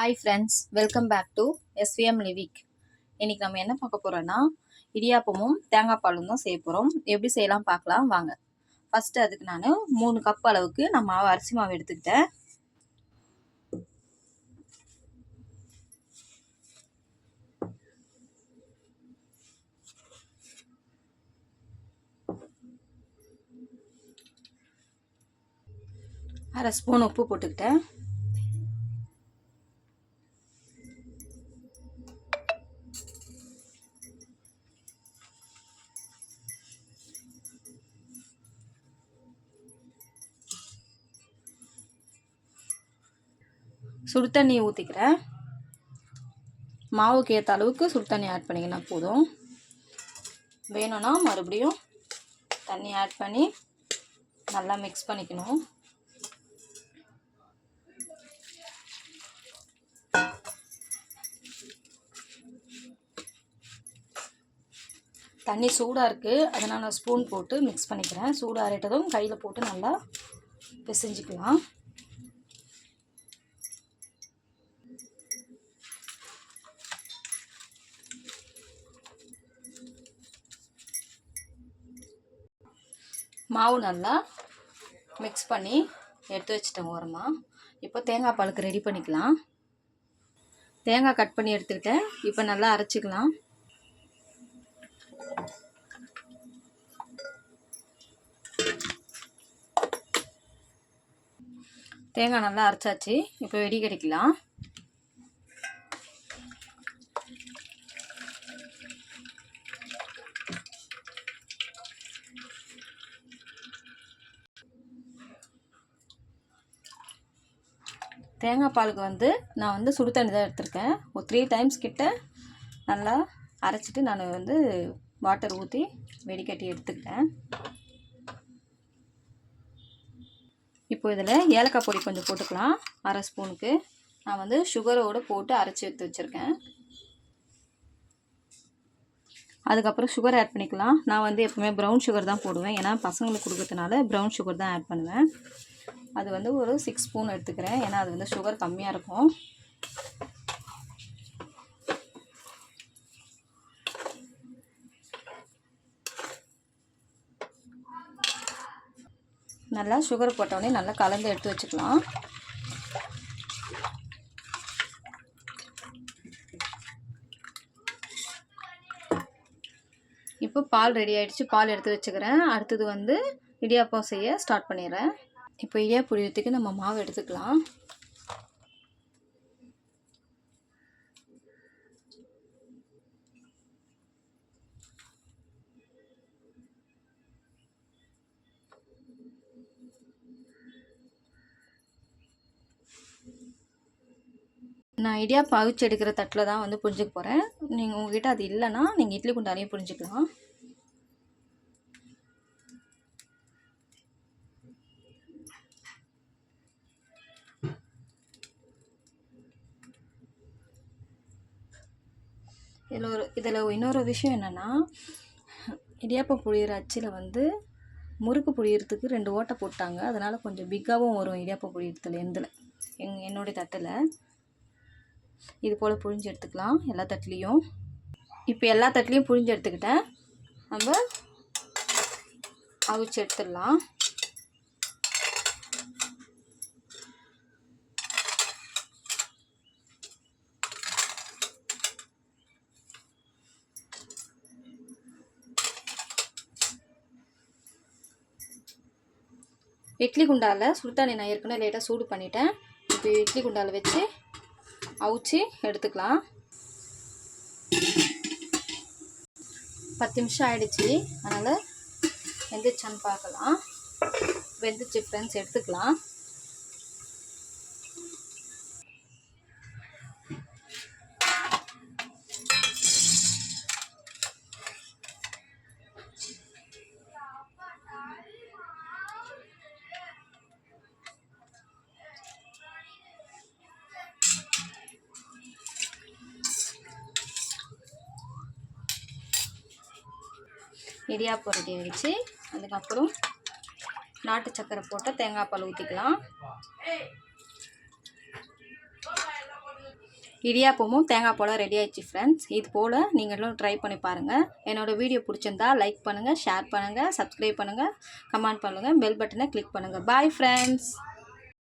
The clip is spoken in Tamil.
Hi friends, welcome back to SVM லிவிக். இன்றைக்கி நம்ம என்ன பார்க்க போகிறோன்னா இடியாப்பமும் தேங்காய் பாலும் தான் செய்ய போகிறோம். எப்படி செய்யலாம் பார்க்கலாம் வாங்க. ஃபஸ்ட்டு அதுக்கு நான் 3 கப் அளவுக்கு நான் மாவு அரிசி மாவு எடுத்துக்கிட்டேன். அரை ஸ்பூன் உப்பு போட்டுக்கிட்டேன். சுடு தண்ணி ஊற்றிக்கிறேன். மாவுக்கு ஏற்ற அளவுக்கு சுடு தண்ணி ஆட் பண்ணிங்கன்னா போதும். வேணும்னா மறுபடியும் தண்ணி ஆட் பண்ணி நல்லா மிக்ஸ் பண்ணிக்கணும். தண்ணி சூடாக இருக்குது, அதனால் நான் ஸ்பூன் போட்டு மிக்ஸ் பண்ணிக்கிறேன். சூடாக ஆறிட்டதும் கையில் போட்டு நல்லா பிசைஞ்சிக்கலாம். மாவு நல்லா மிக்ஸ் பண்ணி எடுத்து வச்சுட்டேன் ஓரமாக. இப்போ தேங்காய் பாலுக்கு ரெடி பண்ணிக்கலாம். தேங்காய் கட் பண்ணி எடுத்துக்கிட்டேன். இப்போ நல்லா அரைச்சிக்கலாம். தேங்காய் நல்லா அரைச்சாச்சு. இப்போ வெடிக்கடிக்கலாம். தேங்காய் பாலுக்கு நான் சுடு தண்ணி தான் எடுத்திருக்கேன். ஒரு 3 டைம்ஸ் கிட்ட நல்லா அரைச்சிட்டு நான் வாட்டர் ஊற்றி வெடிக்கட்டி எடுத்துக்கிட்டேன். இப்போ இதில் ஏலக்காய் பொடி கொஞ்சம் போட்டுக்கலாம். அரை ஸ்பூனுக்கு நான் சுகரோடு போட்டு அரைச்சி எடுத்து வச்சுருக்கேன். அதுக்கப்புறம் சுகர் ஆட் பண்ணிக்கலாம். நான் எப்பவுமே ப்ரௌன் சுகர் தான் போடுவேன். ஏன்னா பசங்களுக்கு கொடுக்கறதுனால ப்ரௌன் சுகர் தான் ஆட் பண்ணுவேன். அது ஒரு 6 ஸ்பூன் எடுத்துக்கிறேன். ஏன்னா அது சுகர் கம்மியாக இருக்கும். நல்லா சுகர் போட்டோடனே நல்லா கலந்து எடுத்து வச்சுக்கலாம். இப்போ பால் ரெடி ஆகிடுச்சு. பால் எடுத்து வச்சுக்கிறேன். அடுத்தது இடியாப்பம் செய்ய ஸ்டார்ட் பண்ணிடுறேன். இப்போ இடியாப்பம் புழியத்துக்கு நம்ம மாவு எடுத்துக்கலாம். நான் இடியாப்பம் அவிச்சு எடுக்கிற தட்டில் தான் புரிஞ்சுக்க போகிறேன். நீங்கள் உங்ககிட்ட அது இல்லைன்னா நீங்கள் இட்லி குண்டாலையும் புரிஞ்சுக்கலாம். இதில் இன்னொரு விஷயம் என்னென்னா, இடியாப்பம் புழியிற அச்சில் முறுக்கு புழியறதுக்கு 2 ஓட்டை போட்டாங்க. அதனால் கொஞ்சம் பிக்காகவும் வரும் இடியாப்பம் புழியறதுல என்னுடைய தட்டில். இது போல் புழிஞ்சு எடுத்துக்கலாம் எல்லா தட்டுலேயும். இப்போ எல்லா தட்டுலேயும் புழிஞ்சு எடுத்துக்கிட்டேன். நம்ம அவிச்சு எடுத்துடலாம். இட்லி குண்டாவில் சுடு தண்ணி நான் ஏற்கனவே லேட்டாக சூடு பண்ணிட்டேன். இப்போ இட்லி குண்டாவில் வச்சு அவிச்சு எடுத்துக்கலாம். 10 நிமிஷம் ஆகிடுச்சி. அதனால் வெந்துச்சான்னு பார்க்கலாம். வெந்துச்சு ஃப்ரெண்ட்ஸ், எடுத்துக்கலாம். இடியாப்பம் ரெடி ஆகிடுச்சு. அதுக்கப்புறம் நாட்டு சக்கரை போட்டு தேங்காய் பால் ஊற்றிக்கலாம். இடியாப்பமும் தேங்காய் போல் ரெடி ஆயிடுச்சு ஃப்ரெண்ட்ஸ். இது போல் நீங்களும் ட்ரை பண்ணி பாருங்கள். என்னோடய வீடியோ பிடிச்சிருந்தா லைக் பண்ணுங்கள், ஷேர் பண்ணுங்கள், சப்ஸ்கிரைப் பண்ணுங்கள், கமெண்ட் பண்ணுங்கள், பெல் பட்டனை கிளிக் பண்ணுங்கள். Bye friends.